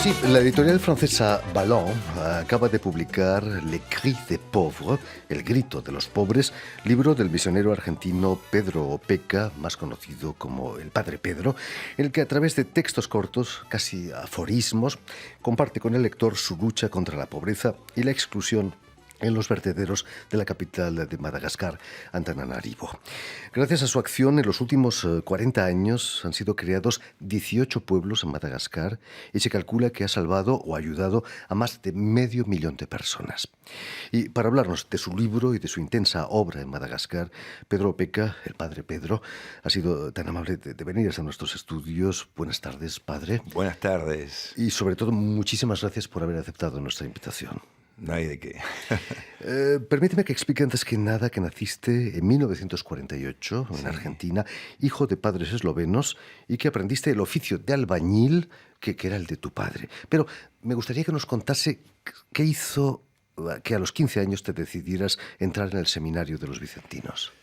Pues sí, la editorial francesa Ballon acaba de publicar Le Cri des Pauvres, El grito de los pobres, libro del misionero argentino Pedro Opeka, más conocido como el Padre Pedro, en el que a través de textos cortos, casi aforismos, comparte con el lector su lucha contra la pobreza y la exclusión en los vertederos de la capital de Madagascar, Antananarivo. Gracias a su acción, en los últimos 40 años han sido creados 18 pueblos en Madagascar y se calcula que ha salvado o ayudado a más de 500.000 de personas. Y para hablarnos de su libro y de su intensa obra en Madagascar, Pedro Opeka, el Padre Pedro, ha sido tan amable de venir a nuestros estudios. Buenas tardes, Padre. Buenas tardes. Y sobre todo, muchísimas gracias por haber aceptado nuestra invitación. No hay de qué. Permíteme que explique antes que nada que naciste en 1948 en Argentina, hijo de padres eslovenos, y que aprendiste el oficio de albañil, que era el de tu padre. Pero me gustaría que nos contase qué hizo que a los 15 años te decidieras entrar en el seminario de los vicentinos.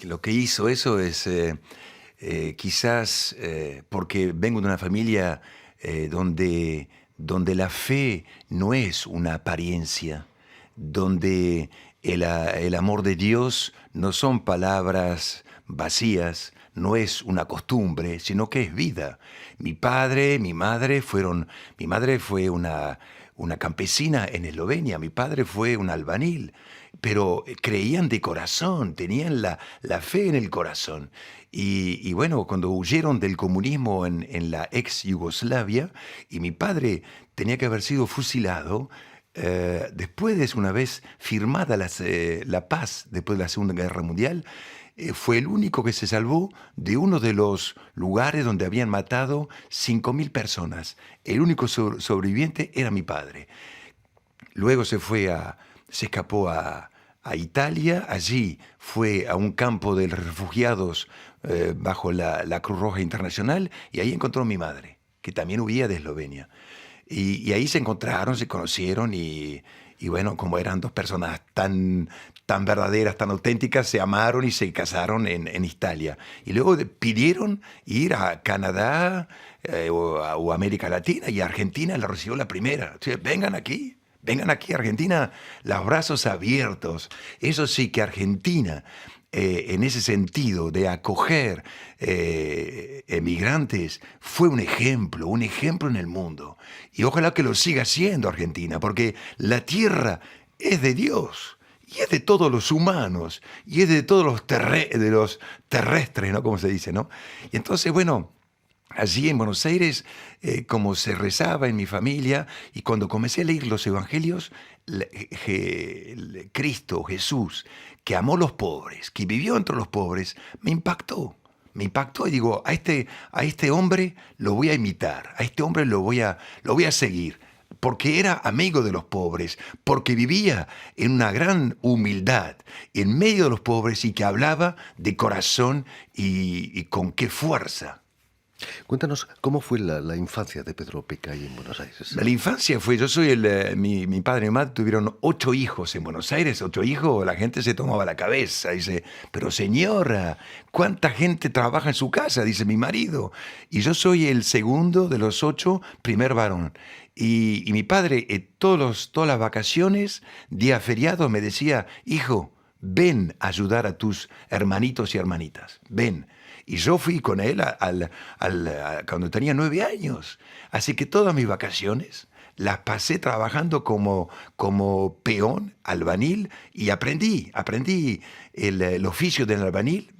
Lo que hizo eso es quizás porque vengo de una familia donde la fe no es una apariencia, donde el amor de Dios no son palabras vacías, no es una costumbre, sino que es vida. Mi madre fue una campesina en Eslovenia, mi padre fue un albañil, pero creían de corazón, tenían la fe en el corazón. Y bueno, cuando huyeron del comunismo en la ex Yugoslavia, y mi padre tenía que haber sido fusilado, después de una vez firmada la paz, después de la Segunda Guerra Mundial, fue el único que se salvó de uno de los lugares donde habían matado 5.000 personas. El único sobreviviente era mi padre. Luego se escapó a Italia, allí fue a un campo de refugiados bajo la Cruz Roja Internacional, y ahí encontró a mi madre, que también huía de Eslovenia. Y ahí se encontraron, se conocieron y bueno, como eran dos personas tan verdaderas, tan auténticas, se amaron y se casaron en Italia. Y luego pidieron ir a Canadá o América Latina, y Argentina la recibió la primera. O sea, vengan aquí, Argentina, los brazos abiertos. Eso sí que Argentina, en ese sentido de acoger emigrantes, fue un ejemplo en el mundo. Y ojalá que lo siga siendo Argentina, porque la tierra es de Dios, y es de todos los humanos, y es de todos los terrestres, ¿no? Como se dice, ¿no? Y entonces, bueno, allí en Buenos Aires, como se rezaba en mi familia, y cuando comencé a leer los evangelios, Cristo, Jesús, que amó los pobres, que vivió entre los pobres, me impactó y digo, a este hombre lo voy a imitar, a este hombre lo voy a seguir, porque era amigo de los pobres, porque vivía en una gran humildad en medio de los pobres, y que hablaba de corazón y con qué fuerza. Cuéntanos, ¿cómo fue la infancia de Pedro Opeka ahí en Buenos Aires? La infancia fue, mi padre y mi madre tuvieron 8 hijos en Buenos Aires, 8 hijos, la gente se tomaba la cabeza, dice, pero señora, ¿cuánta gente trabaja en su casa? Dice mi marido, y yo soy el segundo de los 8, primer varón. Y mi padre, todas las vacaciones, día feriado, me decía, hijo, ven a ayudar a tus hermanitos y hermanitas, ven. Y yo fui con él cuando tenía 9 años. Así que todas mis vacaciones las pasé trabajando como peón, albañil, y aprendí el oficio del albañil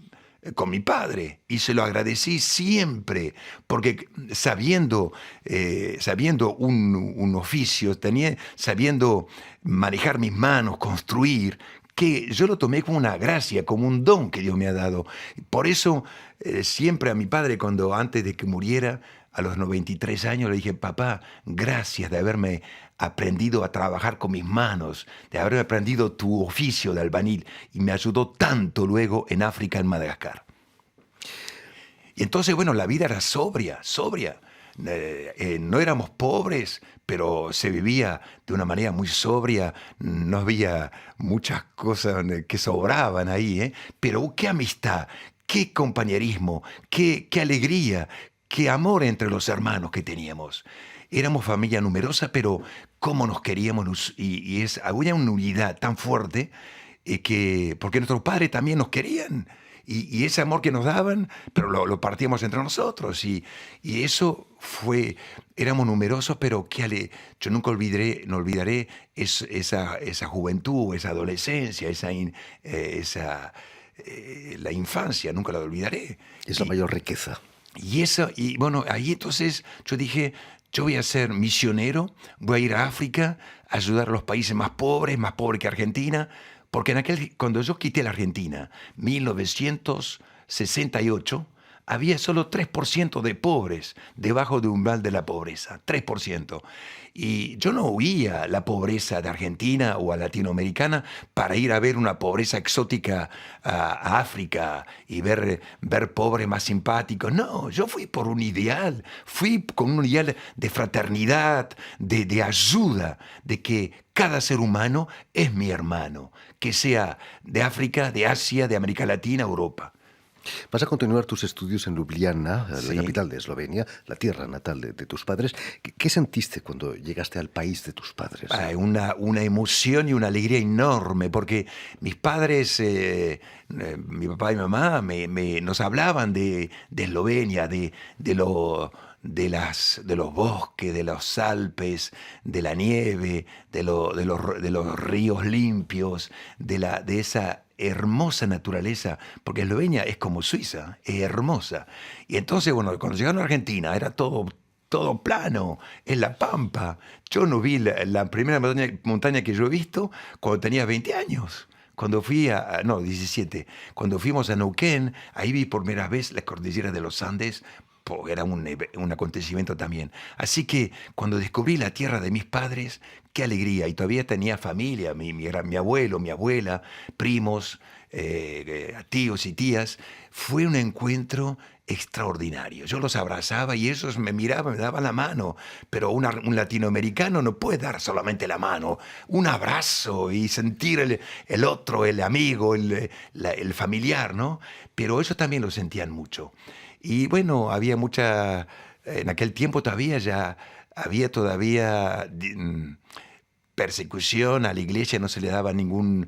con mi padre, y se lo agradecí siempre, porque sabiendo un oficio, sabiendo manejar mis manos, construir, que yo lo tomé como una gracia, como un don que Dios me ha dado. Por eso siempre a mi padre, antes de que muriera, a los 93 años, le dije, papá, gracias de haberme aprendido a trabajar con mis manos, de haber aprendido tu oficio de albañil, y me ayudó tanto luego en África, en Madagascar. Y entonces, bueno, la vida era sobria. No éramos pobres, pero se vivía de una manera muy sobria, no había muchas cosas que sobraban ahí, pero qué amistad, qué compañerismo, qué alegría, qué amor entre los hermanos que teníamos. Éramos familia numerosa, pero cómo nos queríamos había una unidad tan fuerte porque nuestros padres también nos querían. Y ese amor que nos daban, pero lo partíamos entre nosotros. Y eso éramos numerosos, pero yo nunca no olvidaré esa juventud, esa adolescencia, la infancia, nunca la olvidaré. Es la mayor riqueza. Y bueno, ahí entonces yo dije, yo voy a ser misionero, voy a ir a África, a ayudar a los países más pobres que Argentina, porque cuando yo quité la Argentina, 1968, había solo 3% de pobres debajo del umbral de la pobreza, 3%. Y yo no huía la pobreza de Argentina o a latinoamericana para ir a ver una pobreza exótica a África y ver pobres más simpáticos. No, yo fui por un ideal, fui con un ideal de fraternidad, de ayuda, de que cada ser humano es mi hermano, que sea de África, de Asia, de América Latina, Europa. Vas a continuar tus estudios en Ljubljana, Sí. la capital de Eslovenia, la tierra natal de tus padres. ¿Qué sentiste cuando llegaste al país de tus padres? Una emoción y una alegría enorme, porque mis padres, mi papá y mamá, nos hablaban de Eslovenia, de los bosques, de los Alpes, de la nieve, de los ríos limpios, de esa hermosa naturaleza, porque Eslovenia es como Suiza, es hermosa. Y entonces, bueno, cuando llegaron a Argentina era todo plano, en la pampa. Yo no vi la primera montaña que yo he visto cuando tenía 20 años. Cuando 17. Cuando fuimos a Neuquén, ahí vi por primera vez la cordillera de los Andes. Era un acontecimiento también. Así que cuando descubrí la tierra de mis padres, qué alegría. Y todavía tenía familia, mi abuelo, mi abuela, primos, tíos y tías. Fue un encuentro extraordinario. Yo los abrazaba y ellos me miraban, me daban la mano. Pero un latinoamericano no puede dar solamente la mano. Un abrazo y sentir el otro, el amigo, el familiar, ¿no? Pero ellos también lo sentían mucho. Y bueno, en aquel tiempo había todavía persecución a la iglesia, no se le daba ninguna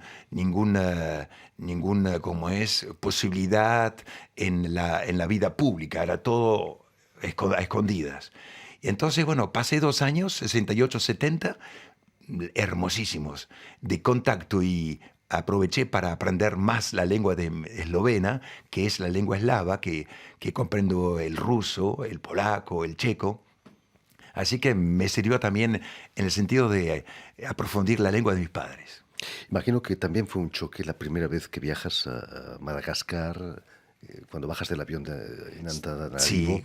posibilidad en la vida pública, era todo a escondidas. Y entonces, bueno, pasé 2 años, 68, 70, hermosísimos, de contacto y aproveché para aprender más la lengua eslovena, que es la lengua eslava, que comprendo el ruso, el polaco, el checo. Así que me sirvió también en el sentido de aprofundir la lengua de mis padres. Imagino que también fue un choque la primera vez que viajas a Madagascar, cuando bajas del avión en Antananarivo. Sí.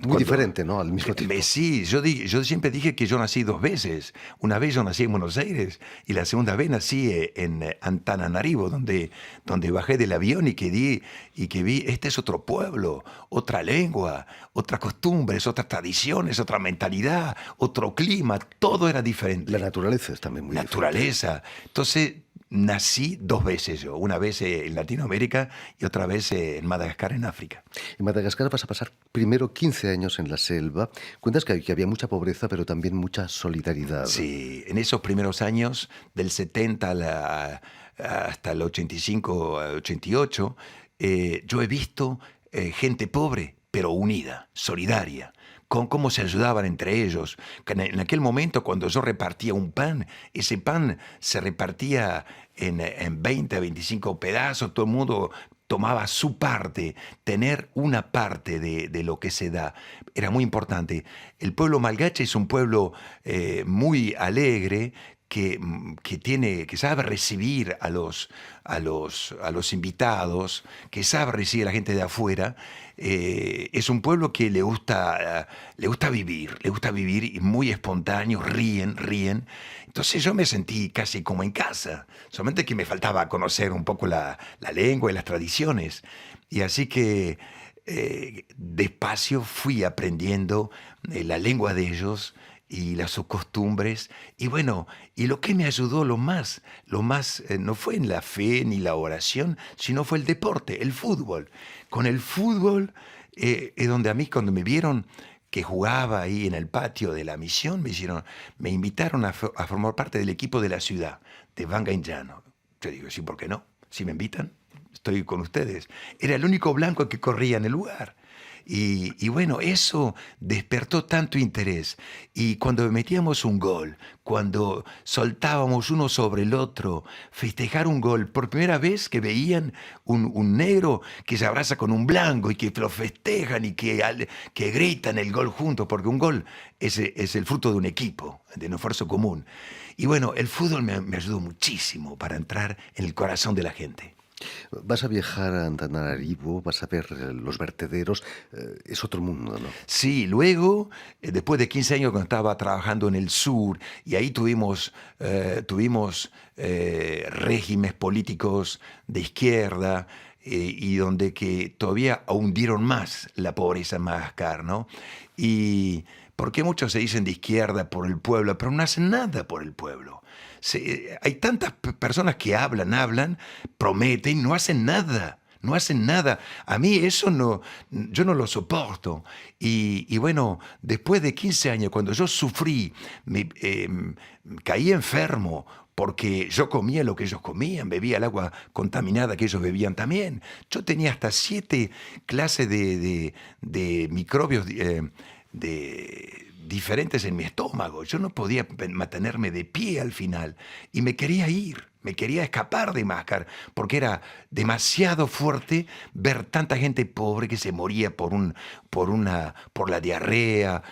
Muy diferente, ¿no? Al mismo tiempo. Sí, yo siempre dije que yo nací 2 veces. Una vez yo nací en Buenos Aires y la segunda vez nací en Antananarivo, donde bajé del avión y que vi, este es otro pueblo, otra lengua, otras costumbres, otras tradiciones, otra mentalidad, otro clima, todo era diferente. La naturaleza es también muy Naturaleza. Entonces, nací 2 veces yo, una vez en Latinoamérica y otra vez en Madagascar, en África. En Madagascar vas a pasar primero 15 años en la selva. Cuentas que había mucha pobreza, pero también mucha solidaridad. Sí, en esos primeros años, del 70 hasta el 85, 88, yo he visto gente pobre, pero unida, solidaria, con cómo se ayudaban entre ellos. En aquel momento, cuando yo repartía un pan, ese pan se repartía en 20, 25 pedazos, todo el mundo tomaba su parte. Tener una parte de lo que se da era muy importante. El pueblo malgache es un pueblo muy alegre, que sabe recibir a los invitados, que sabe recibir a la gente de afuera. Es un pueblo que le gusta vivir y muy espontáneo, ríen. Entonces yo me sentí casi como en casa, solamente que me faltaba conocer un poco la lengua y las tradiciones. Y así que despacio fui aprendiendo la lengua de ellos y sus costumbres. Y bueno, y lo que me ayudó lo más no fue en la fe ni la oración, sino fue el deporte, el fútbol. Con el fútbol es donde a mí cuando me vieron que jugaba ahí en el patio de la misión, me invitaron a formar parte del equipo de la ciudad, de Vangainjano. Yo digo, sí, ¿por qué no? Si me invitan, estoy con ustedes. Era el único blanco que corría en el lugar. Y bueno, eso despertó tanto interés. Y cuando metíamos un gol, cuando soltábamos uno sobre el otro, festejar un gol, por primera vez que veían un negro que se abraza con un blanco y que lo festejan y que gritan el gol juntos, porque un gol es el fruto de un equipo, de un esfuerzo común. Y bueno, el fútbol me ayudó muchísimo para entrar en el corazón de la gente. Vas a viajar a Antananarivo, vas a ver los vertederos, es otro mundo, ¿no? Sí, luego, después de 15 años cuando estaba trabajando en el sur, y ahí tuvimos regímenes políticos de izquierda, y donde que todavía hundieron más la pobreza en Madagascar, ¿no? Y porque muchos se dicen de izquierda por el pueblo, pero no hacen nada por el pueblo. Hay tantas personas que hablan, prometen, no hacen nada. No hacen nada. A mí eso no, yo no lo soporto. Y bueno, después de 15 años, cuando yo sufrí, caí enfermo porque yo comía lo que ellos comían, bebía el agua contaminada que ellos bebían también. Yo tenía hasta 7 clases de microbios diferentes en mi estómago. Yo no podía mantenerme de pie al final y me quería ir. Me quería escapar de Máscar porque era demasiado fuerte ver tanta gente pobre que se moría por la diarrea,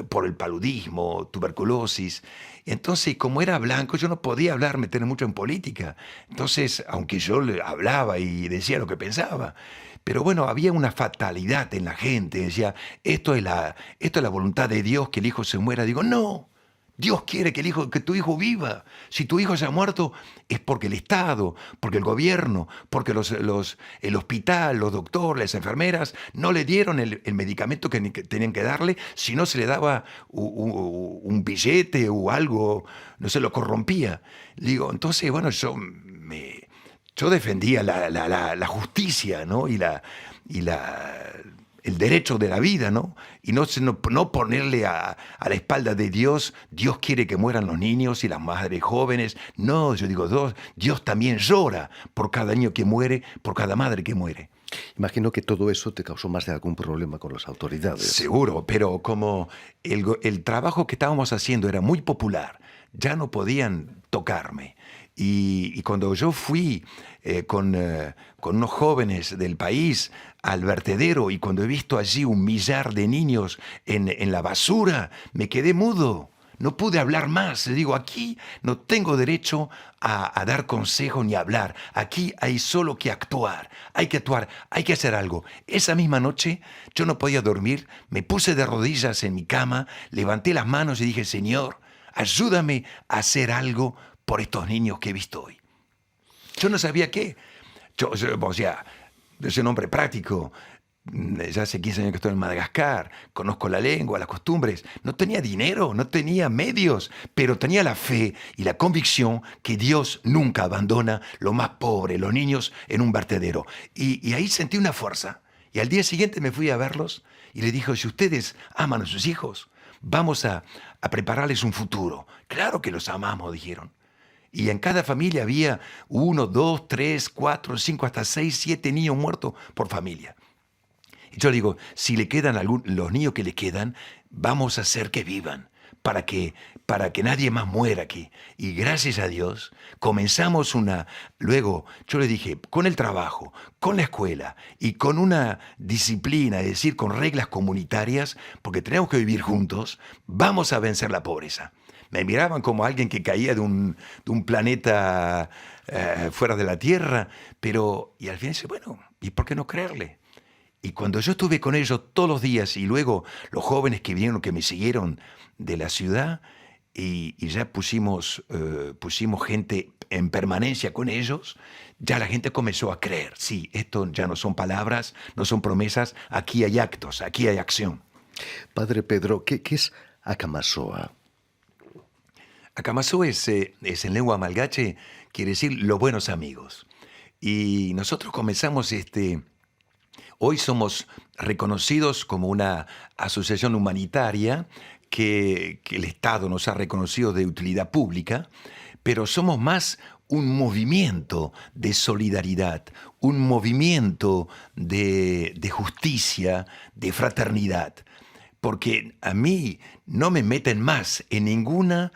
por el paludismo, tuberculosis. Entonces, como era blanco, yo no podía hablar, meterme mucho en política. Entonces, aunque yo le hablaba y decía lo que pensaba, pero bueno, había una fatalidad en la gente. Decía, esto es la voluntad de Dios, que el hijo se muera. Digo, no. Dios quiere que tu hijo viva. Si tu hijo se ha muerto, es porque el Estado, porque el gobierno, porque el hospital, los doctores, las enfermeras, no le dieron el medicamento que tenían que darle, si no se le daba un billete o algo, no se lo corrompía. Digo, entonces, bueno, yo defendía la justicia, ¿no? El derecho de la vida, ¿no? Y no ponerle a la espalda de Dios, Dios quiere que mueran los niños y las madres jóvenes. No, yo digo, Dios también llora por cada niño que muere, por cada madre que muere. Imagino que todo eso te causó más de algún problema con las autoridades. Seguro, pero como el trabajo que estábamos haciendo era muy popular, ya no podían tocarme. Y cuando yo fui con unos jóvenes del país al vertedero y cuando he visto allí 1.000.000 de niños en la basura, me quedé mudo. No pude hablar más. Le digo, aquí no tengo derecho a dar consejo ni a hablar. Aquí hay solo que actuar. Hay que actuar, hay que hacer algo. Esa misma noche yo no podía dormir. Me puse de rodillas en mi cama, levanté las manos y dije, Señor, ayúdame a hacer algo por estos niños que he visto hoy. Yo no sabía qué. Yo soy un hombre práctico. Ya hace 15 años que estoy en Madagascar. Conozco la lengua, las costumbres. No tenía dinero, no tenía medios, pero tenía la fe y la convicción que Dios nunca abandona lo más pobre, los niños, en un vertedero. Y ahí sentí una fuerza. Y al día siguiente me fui a verlos y les dije, si ustedes aman a sus hijos, vamos a prepararles un futuro. Claro que los amamos, dijeron. Y en cada familia había 1, 2, 3, 4, 5, hasta 6, 7 niños muertos por familia. Y yo digo, si le quedan los niños que le quedan, vamos a hacer que vivan, para que nadie más muera aquí. Y gracias a Dios, comenzamos luego yo le dije, con el trabajo, con la escuela y con una disciplina, es decir, con reglas comunitarias, porque tenemos que vivir juntos, vamos a vencer la pobreza. Me miraban como alguien que caía de un planeta fuera de la Tierra, y al final dice, bueno, ¿y por qué no creerle? Y cuando yo estuve con ellos todos los días y luego los jóvenes que vinieron, que me siguieron de la ciudad, y ya pusimos gente en permanencia con ellos, ya la gente comenzó a creer. Sí, esto ya no son palabras, no son promesas, aquí hay actos, aquí hay acción. Padre Pedro, ¿qué es Akamasoa? Akamaso es en lengua malgache, quiere decir los buenos amigos. Y nosotros comenzamos Hoy somos reconocidos como una asociación humanitaria que el Estado nos ha reconocido de utilidad pública, pero somos más un movimiento de solidaridad, un movimiento de justicia, de fraternidad. Porque a mí no me meten más en ninguna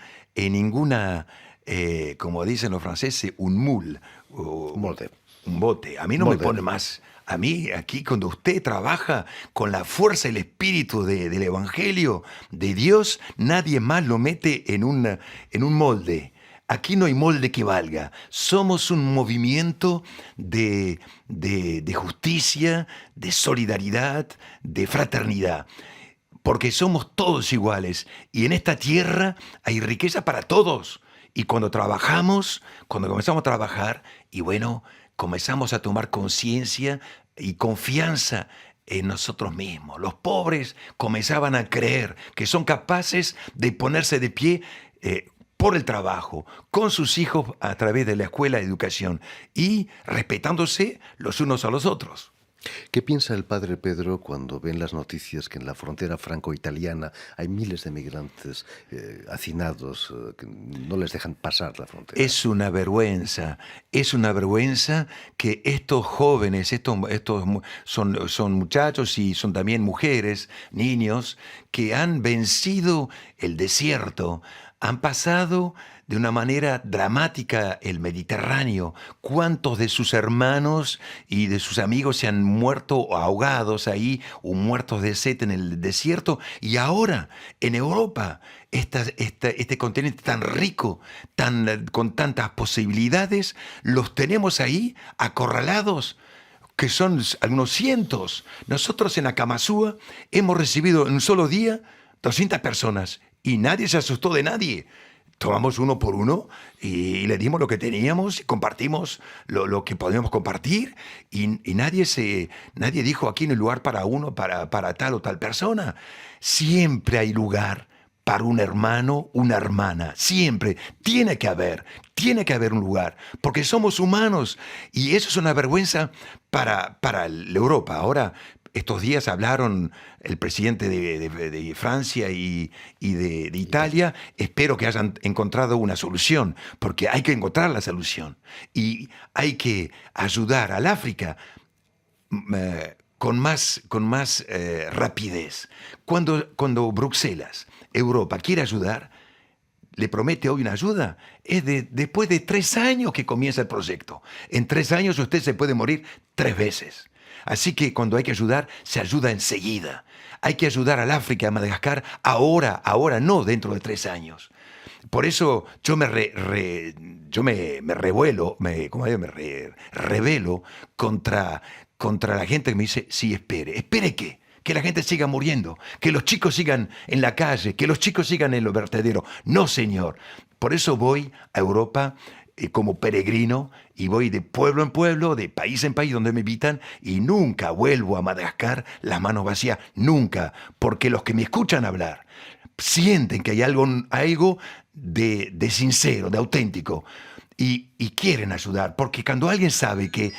como dicen los franceses, un moule, Un molde. un bote. A mí no Molde. me pone más. A mí, aquí, cuando usted trabaja con la fuerza y el espíritu del Evangelio de Dios, nadie más lo mete en un molde. Aquí no hay molde que valga. Somos un movimiento de justicia, de solidaridad, de fraternidad. Porque somos todos iguales. Y en esta tierra hay riqueza para todos. Y cuando comenzamos a trabajar, y bueno, comenzamos a tomar conciencia y confianza en nosotros mismos. Los pobres comenzaban a creer que son capaces de ponerse de pie por el trabajo, con sus hijos a través de la escuela de educación y respetándose los unos a los otros. ¿Qué piensa el padre Pedro cuando ven las noticias que en la frontera franco-italiana hay miles de migrantes hacinados que no les dejan pasar la frontera? Es una vergüenza que estos jóvenes, son muchachos y son también mujeres, niños, que han vencido el desierto, han pasado de una manera dramática el Mediterráneo. ¿Cuántos de sus hermanos y de sus amigos se han muerto ahogados ahí o muertos de sed en el desierto? Y ahora, en Europa, este continente tan rico, con tantas posibilidades, los tenemos ahí acorralados, que son algunos cientos. Nosotros en Acamasúa hemos recibido en un solo día 200 personas y nadie se asustó de nadie. Tomamos uno por uno y le dimos lo que teníamos y compartimos lo que podíamos compartir y nadie dijo aquí no hay lugar para uno, para tal o tal persona. Siempre hay lugar para un hermano, una hermana. Siempre tiene que haber un lugar, porque somos humanos y eso es una vergüenza para la Europa. Ahora, estos días hablaron el presidente de Francia y de Italia. Espero que hayan encontrado una solución, porque hay que encontrar la solución. Y hay que ayudar al África con más rapidez. Cuando Bruselas, Europa, quiere ayudar, le promete hoy una ayuda, es después de 3 años que comienza el proyecto. En 3 años usted se puede morir 3 veces. Así que cuando hay que ayudar, se ayuda enseguida. Hay que ayudar al África, a Madagascar, ahora, no dentro de 3 años. Por eso yo me rebelo contra la gente que me dice, sí, espere. ¿Espere qué? Que la gente siga muriendo, que los chicos sigan en la calle, que los chicos sigan en lo vertedero. No, señor. Por eso voy a Europa como peregrino y voy de pueblo en pueblo, de país en país donde me invitan y nunca vuelvo a Madagascar las manos vacías, nunca, porque los que me escuchan hablar sienten que hay algo de sincero, de auténtico y quieren ayudar, porque cuando alguien sabe que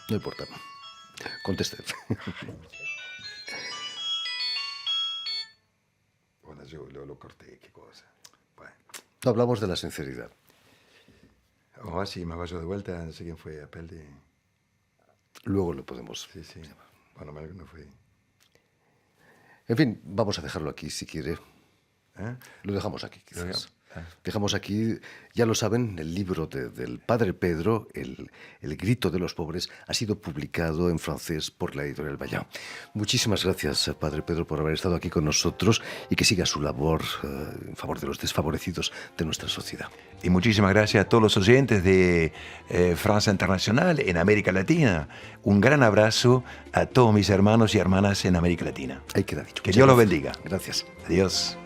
No importa. Conteste. Bueno, yo lo corté, qué cosa. Bueno. No hablamos de la sinceridad. Ahora sí, me vaya de vuelta, no sé quién fue, Apeldi. Luego lo podemos... Sí. Bueno, mal que no fue. En fin, vamos a dejarlo aquí si quiere. ¿Eh? Lo dejamos aquí, quizás. Dejamos aquí, ya lo saben, el libro del padre Pedro, el grito de los pobres, ha sido publicado en francés por la editorial Vaillant. Muchísimas gracias, padre Pedro, por haber estado aquí con nosotros y que siga su labor en favor de los desfavorecidos de nuestra sociedad. Y muchísimas gracias a todos los oyentes de Francia Internacional en América Latina. Un gran abrazo a todos mis hermanos y hermanas en América Latina. Ahí queda dicho. Que Dios los bendiga. Gracias. Adiós.